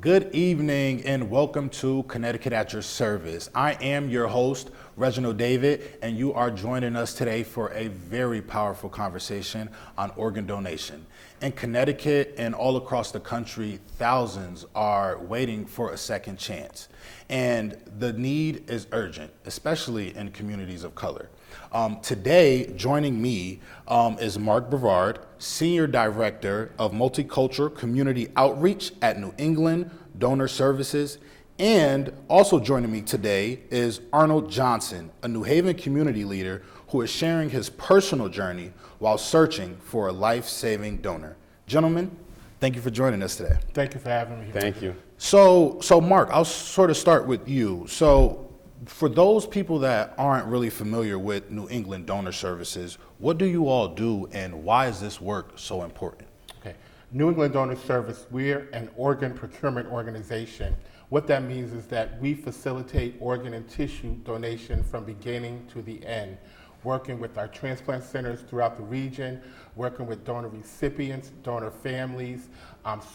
Good evening and welcome to Connecticut at Your Service. I am your host, Reginald David, and you are joining us today for a very powerful conversation on organ donation. In Connecticut and all across the country, thousands are waiting for a second chance. And the need is urgent, especially in communities of color. Today, joining me is Mark Brevard, Senior Director of Multicultural Community Outreach at New England Donor Services. And also joining me today is Arnold Johnson, a New Haven community leader who is sharing his personal journey while searching for a life-saving donor. Gentlemen, thank you for joining us today. Thank you for having me. Thank you. So Mark, I'll sort of start with you. So for those people that aren't really familiar with New England Donor Services, what do you all do and why is this work so important? Okay. New England Donor Service, we're an organ procurement organization. What that means is that we facilitate organ and tissue donation from beginning to the end, working with our transplant centers throughout the region, working with donor recipients, donor families,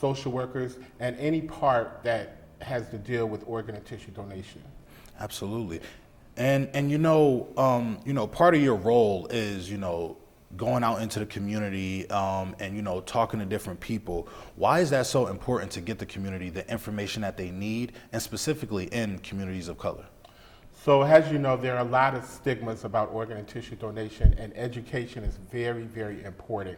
social workers, and any part that has to deal with organ and tissue donation. Absolutely. And part of your role is, going out into the community and, talking to different people. Why is that so important to get the community the information that they need, and specifically in communities of color? So as you know, there are a lot of stigmas about organ and tissue donation, and education is very, very important.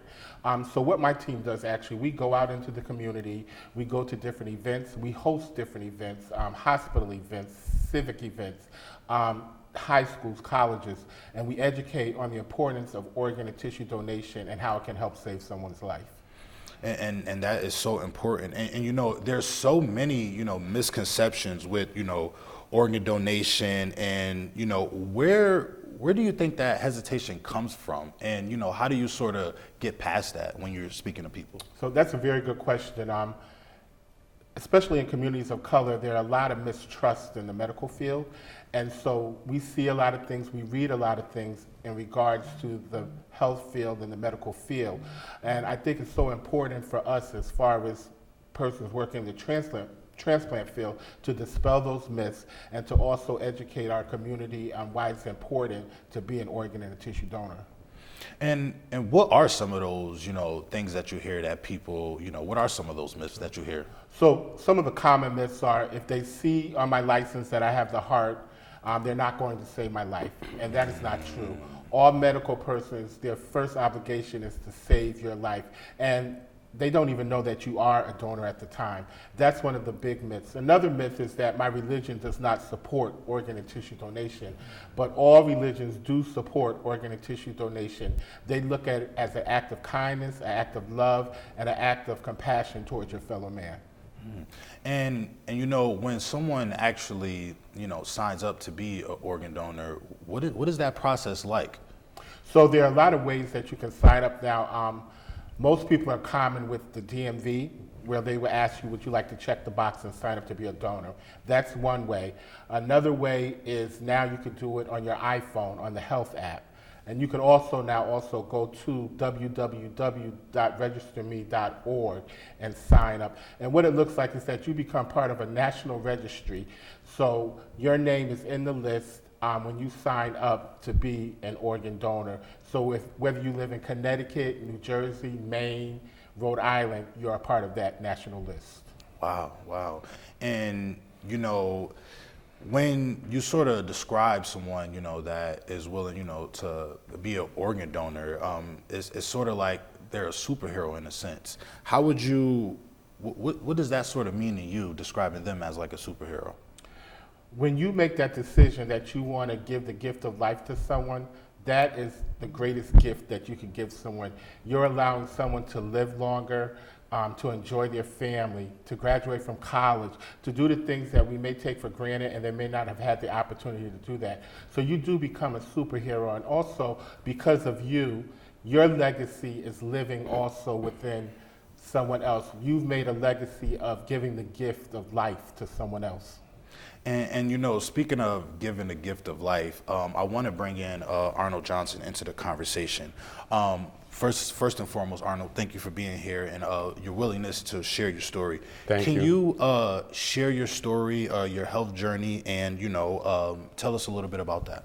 So what my team does, actually, we go out into the community, we go to different events, we host different events, hospital events, civic events, high schools, colleges, and we educate on the importance of organ and tissue donation and how it can help save someone's life. And that is so important. And there's so many, misconceptions with, organ donation and, where do you think that hesitation comes from? And, how do you sort of get past that when you're speaking to people? So that's a very good question. Especially in communities of color, there are a lot of mistrust in the medical field. And so we see a lot of things, we read a lot of things in regards to the health field and the medical field. And I think it's so important for us, as far as persons working in the transplant field, to dispel those myths and to also educate our community on why it's important to be an organ and a tissue donor. And what are some of those, things that you hear that people, what are some of those myths that you hear? So some of the common myths are, if they see on my license that I have the heart, they're not going to save my life, and that is not true. All medical persons, their first obligation is to save your life, and they don't even know that you are a donor at the time. That's one of the big myths. Another myth is that my religion does not support organ and tissue donation, but all religions do support organ and tissue donation. They look at it as an act of kindness, an act of love, and an act of compassion towards your fellow man. And when someone actually, signs up to be an organ donor, what is that process like? So there are a lot of ways that you can sign up now. Most people are common with the DMV, where they will ask you, would you like to check the box and sign up to be a donor? That's one way. Another way is now you can do it on your iPhone, on the health app. And you can also go to www.registerme.org and sign up. And what it looks like is that you become part of a national registry. So your name is in the list when you sign up to be an organ donor. So whether you live in Connecticut, New Jersey, Maine, Rhode Island, you're a part of that national list. Wow. And, when you sort of describe someone, that is willing, to be an organ donor, it's sort of like they're a superhero in a sense. How would what does that sort of mean to you, describing them as like a superhero? When you make that decision that you want to give the gift of life to someone, that is the greatest gift that you can give someone. You're allowing someone to live longer, to enjoy their family, to graduate from college, to do the things that we may take for granted and they may not have had the opportunity to do that. So you do become a superhero, and also because of you, your legacy is living also within someone else. You've made a legacy of giving the gift of life to someone else. And speaking of giving the gift of life, I want to bring in Arnold Johnson into the conversation. First and foremost, Arnold, thank you for being here and your willingness to share your story. Thank Can you. you share your story, your health journey, and tell us a little bit about that?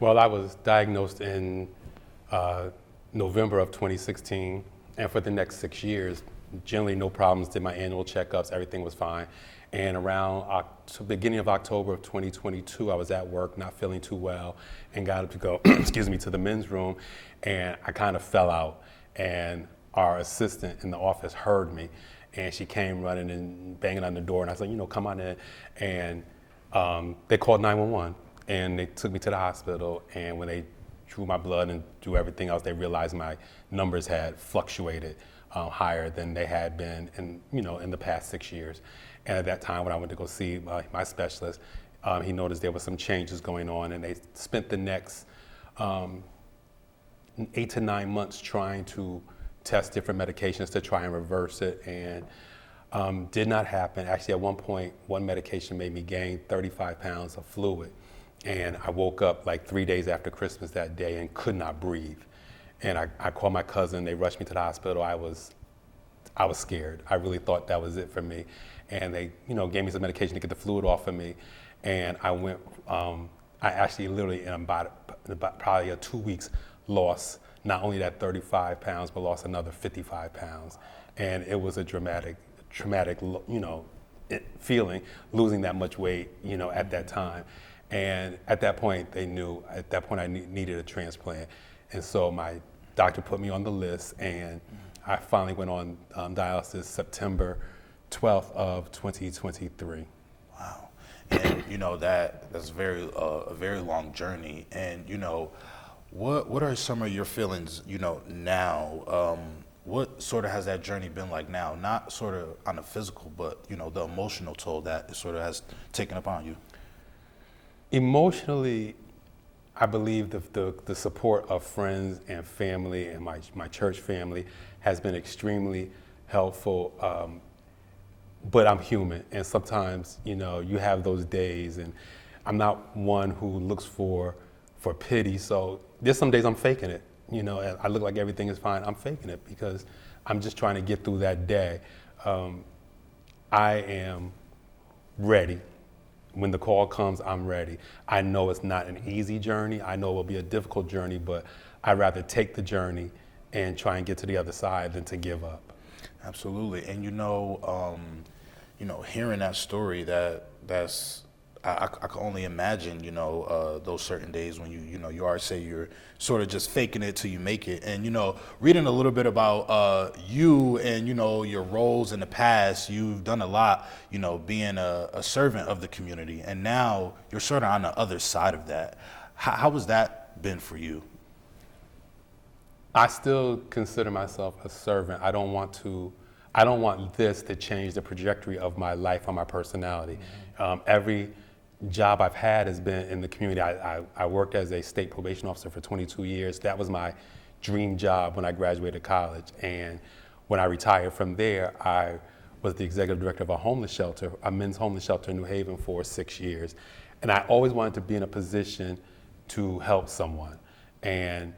Well, I was diagnosed in November of 2016, and for the next 6 years, generally no problems, did my annual checkups, everything was fine. And around beginning of October of 2022, I was at work, not feeling too well, and got up to go, excuse me, to the men's room, and I kind of fell out. And our assistant in the office heard me, and she came running and banging on the door, and I said, come on in. And they called 911, and they took me to the hospital, and when they drew my blood and drew everything else, they realized my numbers had fluctuated higher than they had been in the past 6 years. And at that time, when I went to go see my specialist, he noticed there was some changes going on, and they spent the next 8 to 9 months trying to test different medications to try and reverse it, and did not happen. Actually, at one point, one medication made me gain 35 pounds of fluid, and I woke up like 3 days after Christmas that day and could not breathe. And I called my cousin. They rushed me to the hospital. I was scared. I really thought that was it for me. And they, gave me some medication to get the fluid off of me. And I went, I actually literally in about probably 2 weeks lost not only that 35 pounds, but lost another 55 pounds. And it was a traumatic, feeling, losing that much weight, at that time. And at that point, they knew, I needed a transplant. And so my doctor put me on the list, and I finally went on dialysis September 12th of 2023. Wow. And that's a very long journey. And what are some of your feelings, now? What sort of has that journey been like now? Not sort of on the physical, but the emotional toll that it sort of has taken upon you. Emotionally, I believe the support of friends and family and my church family has been extremely helpful. But I'm human, and sometimes you have those days, and I'm not one who looks for pity. So there's some days I'm faking it. And I look like everything is fine. I'm faking it because I'm just trying to get through that day. I am ready. When the call comes, I'm ready. I know it's not an easy journey. I know it will be a difficult journey, but I'd rather take the journey and try and get to the other side than to give up. Absolutely. And hearing that story, that's I can only imagine, those certain days when you are, say, you're sort of just faking it till you make it. And, reading a little bit about you and, your roles in the past, you've done a lot, being a servant of the community. And now you're sort of on the other side of that. How has that been for you? I still consider myself a servant. I don't want this to change the trajectory of my life or my personality. Mm-hmm. Every job I've had has been in the community. I worked as a state probation officer for 22 years. That was my dream job when I graduated college. And when I retired from there, I was the executive director of a men's homeless shelter in New Haven for 6 years. And I always wanted to be in a position to help someone. And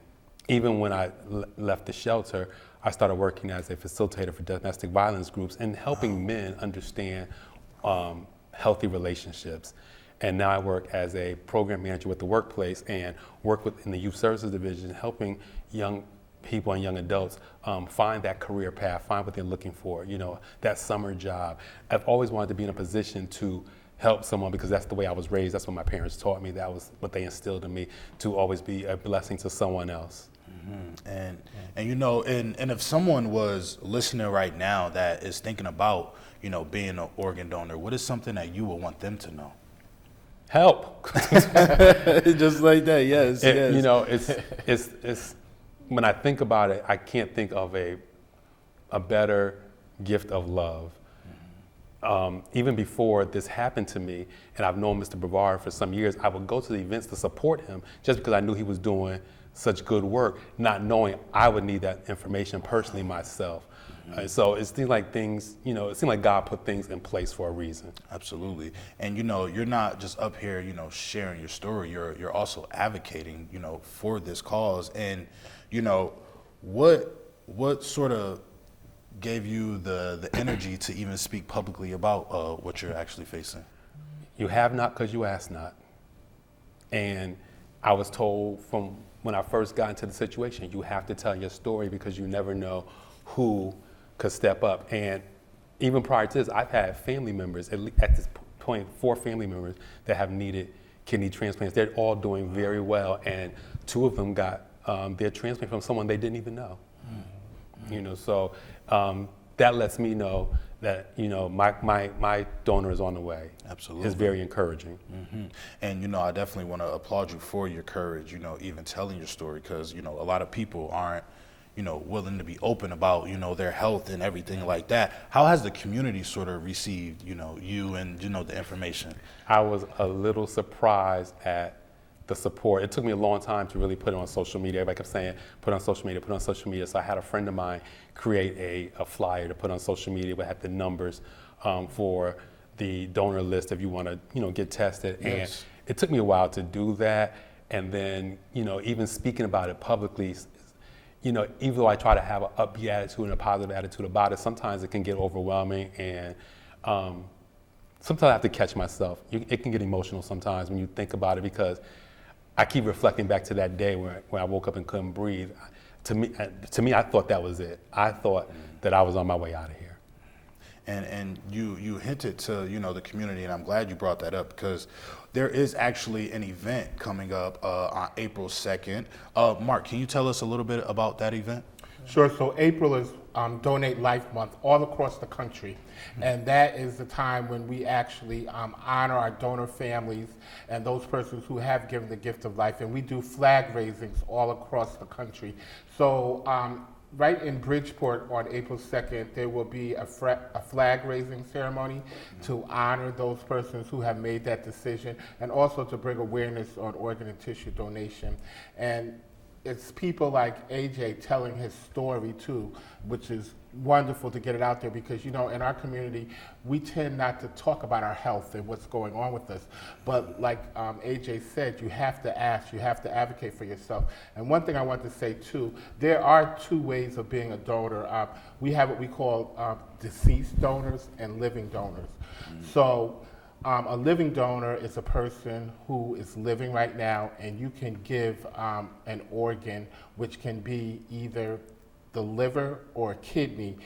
even when I left the shelter, I started working as a facilitator for domestic violence groups and helping men understand healthy relationships. And now I work as a program manager with the workplace and work in the youth services division, helping young people and young adults find that career path, find what they're looking for, that summer job. I've always wanted to be in a position to help someone because that's the way I was raised. That's what my parents taught me. That was what they instilled in me, to always be a blessing to someone else. Mm-hmm. And if someone was listening right now that is thinking about, being an organ donor, what is something that you would want them to know? Help. Just like that, yes. It's when I think about it, I can't think of a better gift of love. Even before this happened to me, and I've known Mr. Brevard for some years, I would go to the events to support him just because I knew he was doing such good work, not knowing I would need that information personally myself. So it seems like it seemed like God put things in place for a reason. Absolutely. And you're not just up here, sharing your story, you're also advocating, for this cause. And, What sort of gave you the energy to even speak publicly about what you're actually facing? You have not because you ask not. And I was told from when I first got into the situation, you have to tell your story because you never know who could step up. And even prior to this, I've had family members, at this point, 4 family members that have needed kidney transplants. They're all doing very well, and 2 of them got their transplant from someone they didn't even know. You know, so that lets me know that, you know, my donor is on the way. Absolutely. It's very encouraging. And, you know, I definitely want to applaud you for your courage, you know, even telling your story, because, you know, a lot of people aren't, you know, willing to be open about, you know, their health and everything like that. How has the community sort of received, you know, you and, you know, the information? I was a little surprised at the support. It took me a long time to really put it on social media. Everybody kept saying, put on social media, put on social media. So I had a friend of mine create a flyer to put on social media that had the numbers for the donor list if you want to, you know, get tested. Yes. And it took me a while to do that. And then, you know, even speaking about it publicly, you know, even though I try to have an upbeat attitude and a positive attitude about it, sometimes it can get overwhelming, and sometimes I have to catch myself. It can get emotional sometimes when you think about it, because I keep reflecting back to that day when I woke up and couldn't breathe. To me, I thought that was it. I thought that I was on my way out of here. And you hinted to, you know, the community, and I'm glad you brought that up, because there is actually an event coming up on April 2nd. Mark, can you tell us a little bit about that event? Sure. So April is Donate Life Month all across the country. And that is the time when we actually honor our donor families and those persons who have given the gift of life. And we do flag raisings all across the country. So right in Bridgeport on April 2nd, there will be a flag raising ceremony to honor those persons who have made that decision, and also to bring awareness on organ and tissue donation. And it's people like AJ telling his story too, which is wonderful to get it out there, because, you know, in our community, we tend not to talk about our health and what's going on with us. But like AJ said, you have to ask, you have to advocate for yourself. And one thing I want to say too, there are 2 ways of being a donor. We have what we call deceased donors and living donors. So a living donor is a person who is living right now, and you can give an organ, which can be either the liver or a kidney,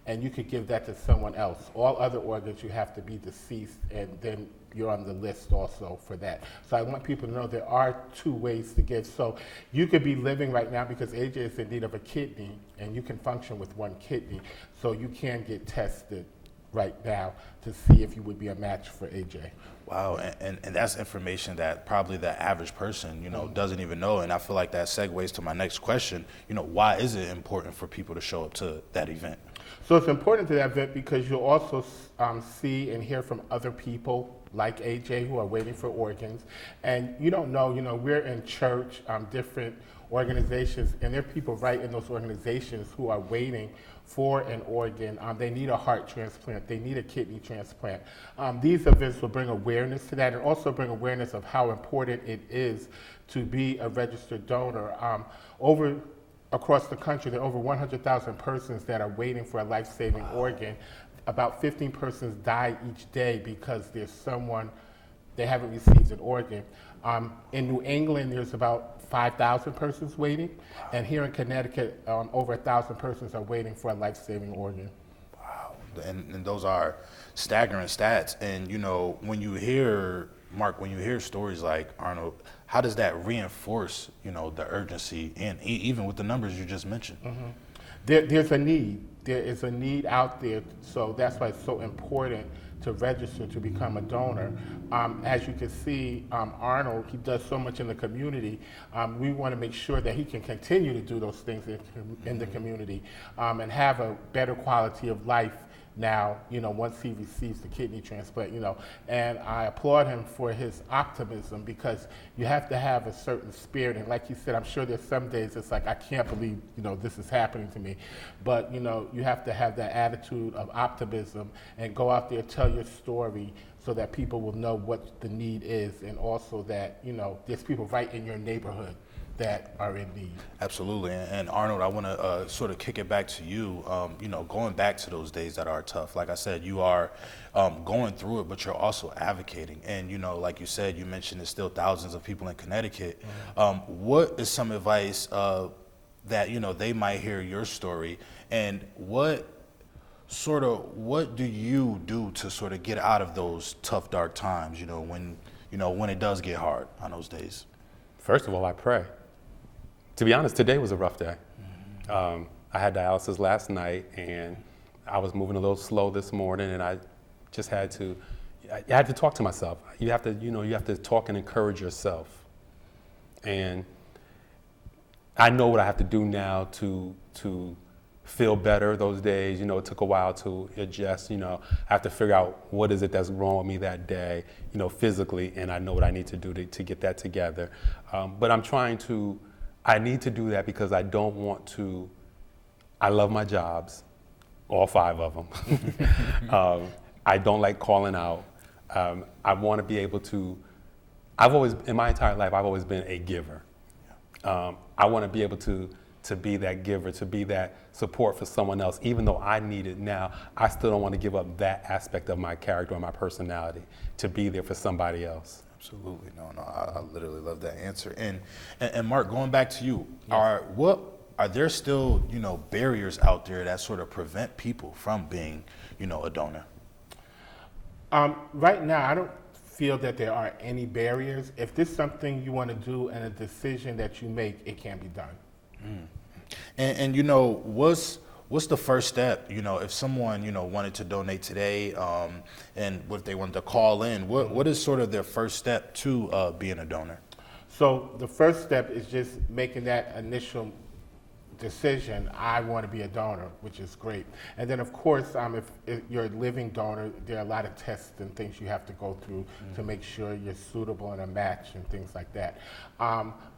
and you could give that to someone else. All other organs, you have to be deceased, and then you're on the list also for that. So I want people to know there are 2 ways to give. So you could be living right now, because AJ is in need of a kidney, and you can function with 1 kidney, so you can get tested right now to see if you would be a match for AJ. Wow, and that's information that probably the average person, you know, doesn't even know. And I feel like that segues to my next question. You know, why is it important for people to show up to that event? So it's important to that event because you'll also see and hear from other people like AJ who are waiting for organs. And you don't know, you know, we're in church, different organizations, and there are people right in those organizations who are waiting for an organ. They need a heart transplant, they need a kidney transplant. These events will bring awareness to that, and also bring awareness of how important it is to be a registered donor. Across the country, there are over 100,000 persons that are waiting for a life-saving organ. About 15 persons die each day because there's someone, they haven't received an organ. In New England, there's about 5,000 persons waiting, and here in Connecticut, over 1,000 persons are waiting for a life-saving organ. Wow, and those are staggering stats. And you know, when you hear, Mark, when you hear stories like Arnold, how does that reinforce, you know, the urgency, and even with the numbers you just mentioned? Mm-hmm. There's a need. There is a need out there, so that's why it's so important to register to become a donor. As you can see, Arnold, he does so much in the community. We want to make sure that he can continue to do those things in the community and have a better quality of life now, you know, once he receives the kidney transplant, you know. And I applaud him for his optimism, because you have to have a certain spirit. And like you said, I'm sure there's some days it's like, I can't believe, you know, this is happening to me. But, you know, you have to have that attitude of optimism and go out there, tell your story, so that people will know what the need is, and also that, you know, there's people right in your neighborhood that are in need. Absolutely. And Arnold, I want to sort of kick it back to you. Going back to those days that are tough. Like I said, you are going through it, but you're also advocating. And, like you said, you mentioned there's still thousands of people in Connecticut. What is some advice that, they might hear your story? And what do you do to sort of get out of those tough, dark times, when it does get hard on those days? First of all, I pray. To be honest, today was a rough day. I had dialysis last night, and I was moving a little slow this morning, and I just had to talk to myself. You have to talk and encourage yourself. And I know what I have to do now to feel better those days. It took a while to adjust. I have to figure out what is it that's wrong with me that day, physically, and I know what I need to do to get that together. But I need to do that because I don't want to. I love my jobs, all 5 of them. I don't like calling out. I want to be able to. In my entire life, I've always been a giver. I want to be able to be that giver, to be that support for someone else. Even though I need it now, I still don't want to give up that aspect of my character or my personality to be there for somebody else. Absolutely. No, I literally love that answer. And Mark, going back to you, are there still, barriers out there that sort of prevent people from being, a donor? Right now, I don't feel that there are any barriers. If this is something you want to do and a decision that you make, it can be done. And what's the first step? If someone wanted to donate today, and if they wanted to call in, what is sort of their first step to being a donor? So the first step is just making that initial decision. I want to be a donor, which is great. And then, of course, if you're a living donor, there are a lot of tests and things you have to go through to make sure you're suitable and a match and things like that.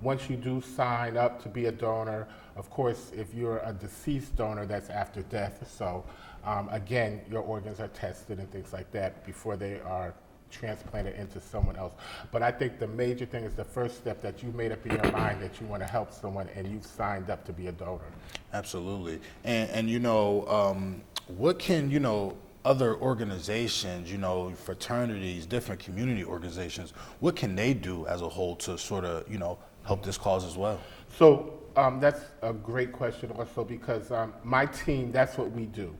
Once you do sign up to be a donor, of course, if you're a deceased donor, that's after death. So, again, your organs are tested and things like that before they are transplanted into someone else. But I think the major thing is the first step that you made up in your mind that you want to help someone and you've signed up to be a donor. Absolutely. And what can, other organizations, fraternities, different community organizations, what can they do as a whole to sort of, help this cause as well? So that's a great question also because my team, that's what we do.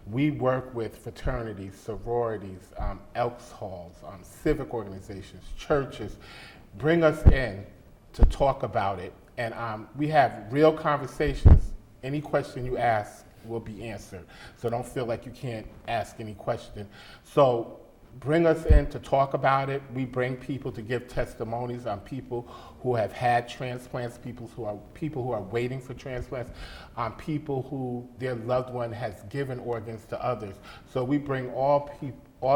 We work with fraternities, sororities, Elks Halls, civic organizations, churches. Bring us in to talk about it. And we have real conversations. Any question you ask will be answered. So don't feel like you can't ask any question. So bring us in to talk about it. We bring people to give testimonies on people who have had transplants, people who are waiting for transplants, people who their loved one has given organs to others. So we bring all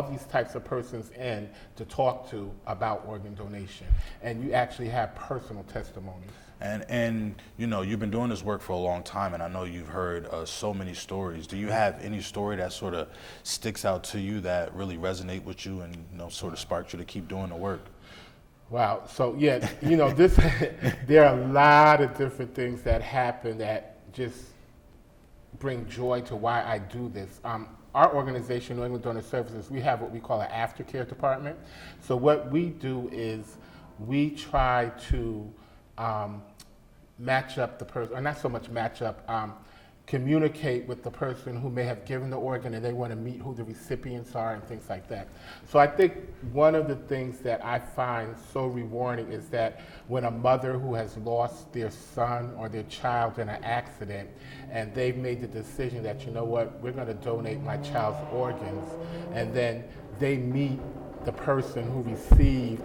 these types of persons in to talk to about organ donation. And you actually have personal testimonies. And you've been doing this work for a long time, and I know you've heard so many stories. Do you have any story that sort of sticks out to you that really resonate with you and sort of sparked you to keep doing the work? Wow. So yeah, there are a lot of different things that happen that just bring joy to why I do this. Our organization, New England Donor Services, we have what we call an aftercare department. So what we do is we try to match up the person, or not so much match up, communicate with the person who may have given the organ and they want to meet who the recipients are and things like that. So I think one of the things that I find so rewarding is that when a mother who has lost their son or their child in an accident and they've made the decision that, we're going to donate my child's organs, and then they meet the person who received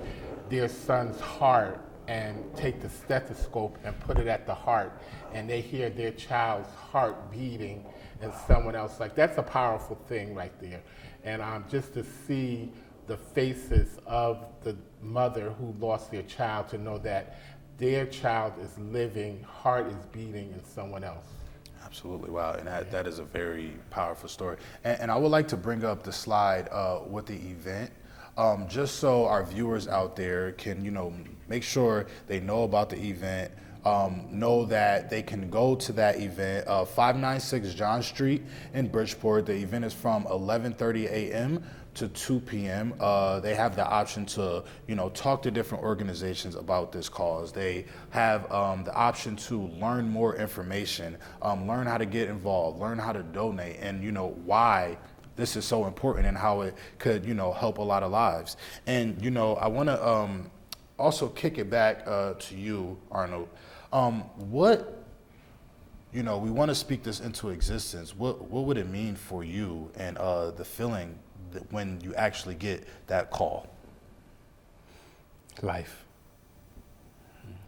their son's heart and take the stethoscope and put it at the heart, and they hear their child's heart beating and someone else, that's a powerful thing right there. And just to see the faces of the mother who lost their child, to know that their child is living, heart is beating in someone else. Absolutely. Wow. And that is a very powerful story. And I would like to bring up the slide with the event. Just so our viewers out there can, make sure they know about the event, know that they can go to that event, 596 John Street in Bridgeport. The event is from 11:30 a.m. to 2 p.m. They have the option to, talk to different organizations about this cause. They have the option to learn more information, learn how to get involved, learn how to donate, and why this is so important and how it could, help a lot of lives. And I want to also kick it back to you, Arnold. We want to speak this into existence. What would it mean for you and the feeling that when you actually get that call? Life.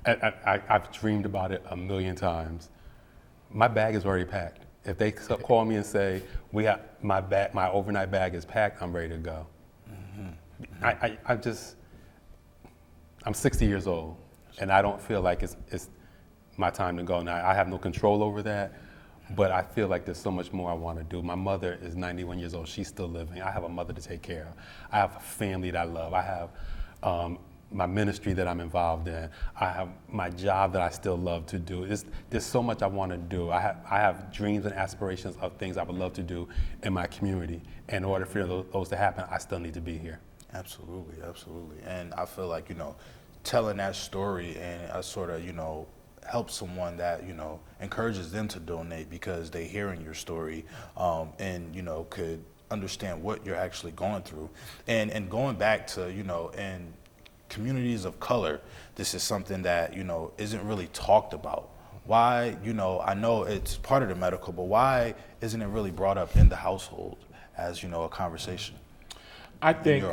I've dreamed about it a million times. My bag is already packed. If they call me and say, "We got my overnight bag is packed," I'm ready to go. I'm 60 years old, and I don't feel like it's my time to go. Now, I have no control over that, but I feel like there's so much more I want to do. My mother is 91 years old. She's still living. I have a mother to take care of. I have a family that I love. I have my ministry that I'm involved in. I have my job that I still love to do. There's so much I want to do. I have dreams and aspirations of things I would love to do in my community. In order for those to happen, I still need to be here. Absolutely, absolutely. And I feel like, telling that story and sort of, help someone that, encourages them to donate because they hearing your story and, could understand what you're actually going through. And going back to, in communities of color, this is something that, isn't really talked about. Why, I know it's part of the medical, but why isn't it really brought up in the household as, a conversation? I think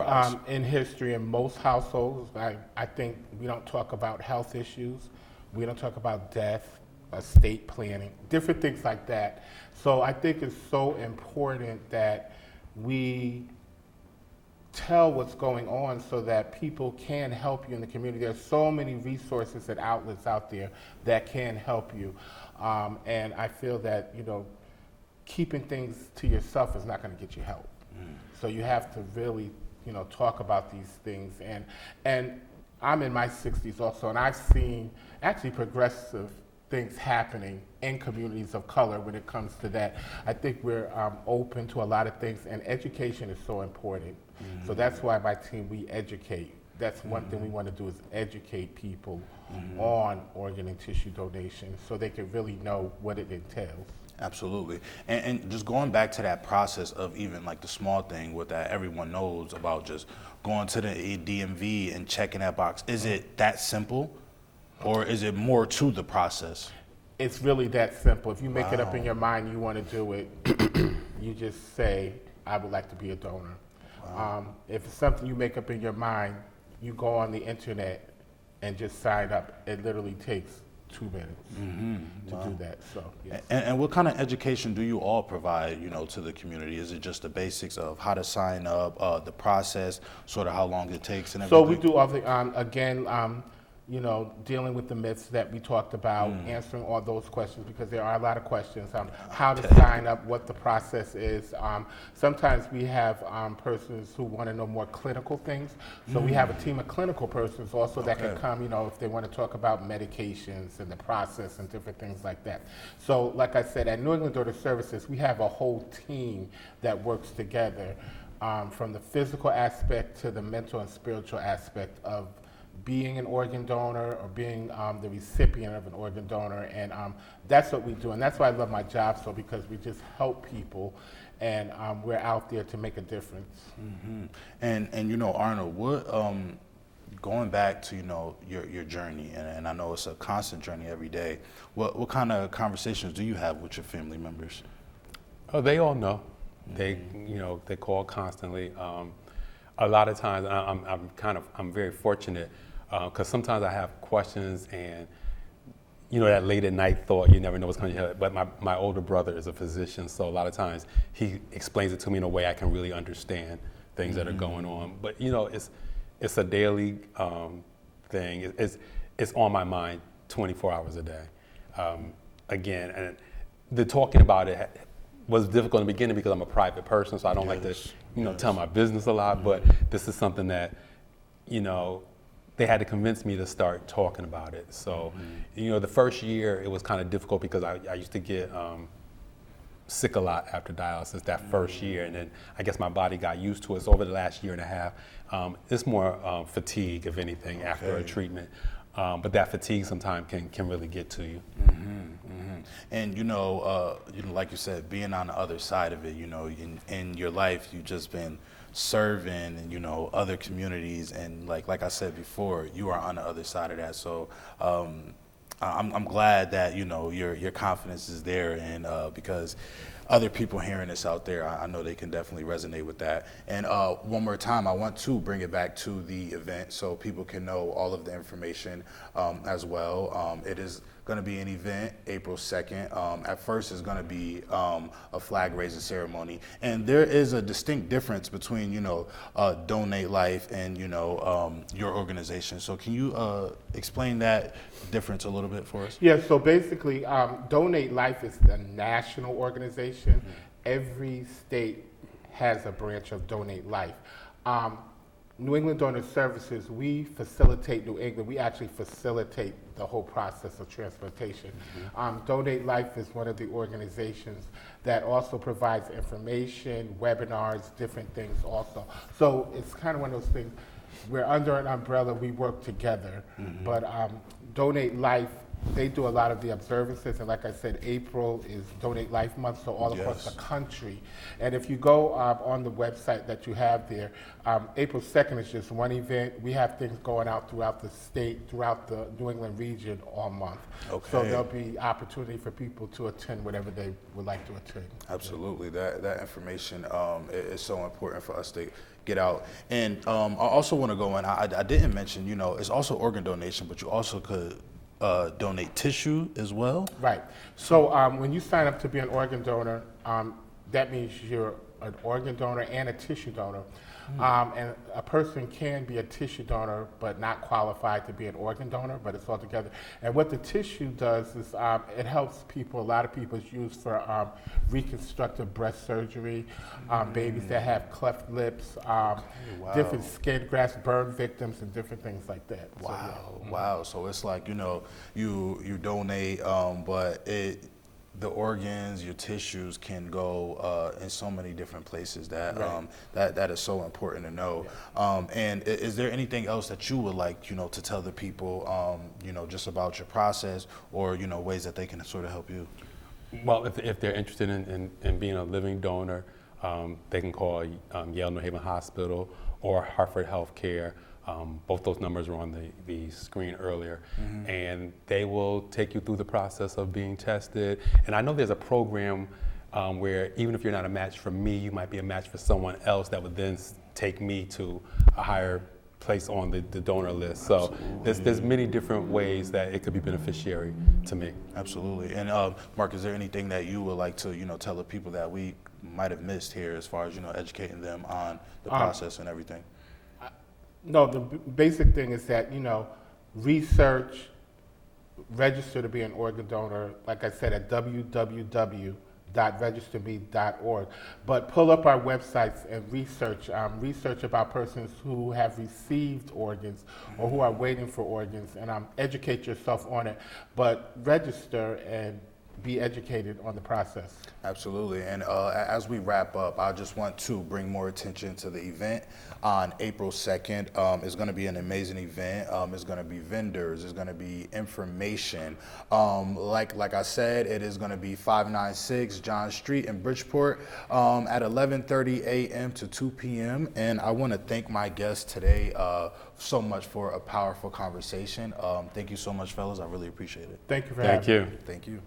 in history, in most households, I think we don't talk about health issues. We don't talk about death, estate planning, different things like that. So I think it's so important that we tell what's going on so that people can help you in the community. There's so many resources and outlets out there that can help you. And I feel that, keeping things to yourself is not going to get you help. So you have to really, talk about these things. And I'm in my 60s also, and I've seen actually progressive things happening in communities of color when it comes to that. I think we're open to a lot of things, and education is so important. So that's why my team, we educate. That's one thing we want to do is educate people on organ and tissue donation so they can really know what it entails. Absolutely. And just going back to that process of even like the small thing with that everyone knows about just going to the DMV and checking that box, is it that simple or is it more to the process? It's really that simple. If you make it up in your mind you want to do it, you just say, I would like to be a donor. If it's something you make up in your mind, you go on the internet and just sign up. It literally takes 2 minutes to do that. So, yes. And what kind of education do you all provide, to the community? Is it just the basics of how to sign up, the process, sort of how long it takes and everything? So we do all the, dealing with the myths that we talked about, answering all those questions because there are a lot of questions. How to sign up, what the process is. Sometimes we have persons who want to know more clinical things. So we have a team of clinical persons also that can come, if they want to talk about medications and the process and different things like that. So like I said, at New England Donor Services, we have a whole team that works together from the physical aspect to the mental and spiritual aspect of being an organ donor or being the recipient of an organ donor, and that's what we do, and that's why I love my job so because we just help people, and we're out there to make a difference. And Arnold, what going back to your journey, and I know it's a constant journey every day. What kind of conversations do you have with your family members? Oh, they all know. They they call constantly. A lot of times, I'm very fortunate because sometimes I have questions and that late at night thought, you never know what's going to happen. But my older brother is a physician, so a lot of times he explains it to me in a way I can really understand things that are going on. But it's a daily thing. It's on my mind 24 hours a day. Again, and the talking about it was difficult in the beginning because I'm a private person, so I don't like to tell my business a lot. But this is something that they had to convince me to start talking about it. So, the first year it was kind of difficult because I used to get sick a lot after dialysis that first year, and then I guess my body got used to it. So over the last year and a half, it's more fatigue, if anything, after a treatment. But that fatigue sometimes can really get to you. And like you said, being on the other side of it, in your life, you've just been serving and other communities, and like I said before, you are on the other side of that. So I'm glad that your confidence is there, and because other people hearing this out there, I know they can definitely resonate with that. And one more time, I want to bring it back to the event so people can know all of the information as well. It is going to be an event April 2nd. At first, it's going to be a flag raising ceremony, and there is a distinct difference between Donate Life and your organization. So can you explain that difference a little bit for us? Yeah, so basically, Donate Life is a national organization. Every state has a branch of Donate Life. New England Donor Services, we facilitate New England. We actually facilitate the whole process of transplantation. Donate Life is one of the organizations that also provides information, webinars, different things also. So it's kind of one of those things. We're under an umbrella, we work together. But Donate Life, they do a lot of the observances, and like I said, April is Donate Life Month, so all across the country. And if you go on the website that you have there, April 2nd is just one event. We have things going out throughout the state, throughout the New England region all month. Okay. So there'll be opportunity for people to attend whatever they would like to attend. Absolutely, that information is so important for us to get out. And I also want to go in, I didn't mention, it's also organ donation, but you also could donate tissue as well? Right. So when you sign up to be an organ donor, that means you're an organ donor and a tissue donor. And a person can be a tissue donor but not qualified to be an organ donor, but it's all together. And what the tissue does is it helps people, a lot of people, it's used for reconstructive breast surgery, babies that have cleft lips, different skin grafts, burn victims, and different things like that. Wow, wow. So it's like, you donate, but the organs, your tissues can go in so many different places that that is so important to know. And is there anything else that you would like, to tell the people, just about your process, or ways that they can sort of help you? Well, if they're interested in being a living donor, they can call Yale New Haven Hospital or Hartford Healthcare. Both those numbers were on the screen earlier, and they will take you through the process of being tested. And I know there's a program where even if you're not a match for me, you might be a match for someone else that would then take me to a higher place on the donor list. So there's many different ways that it could be beneficiary to me. Absolutely. And Mark, is there anything that you would like to tell the people that we might have missed here as far as educating them on the process and everything? No, the basic thing is that, research, register to be an organ donor, like I said, at www.registerme.org. But pull up our websites and research about persons who have received organs or who are waiting for organs, and educate yourself on it. But register and be educated on the process. Absolutely. And as we wrap up, I just want to bring more attention to the event on April 2nd. It's going to be an amazing event. It's going to be vendors. It's going to be information. Like I said, it is going to be 596 John Street in Bridgeport at 11:30 a.m. to 2 p.m. And I want to thank my guests today so much for a powerful conversation. Thank you so much, fellas. I really appreciate it. Thank you for having me. Thank you. Thank you.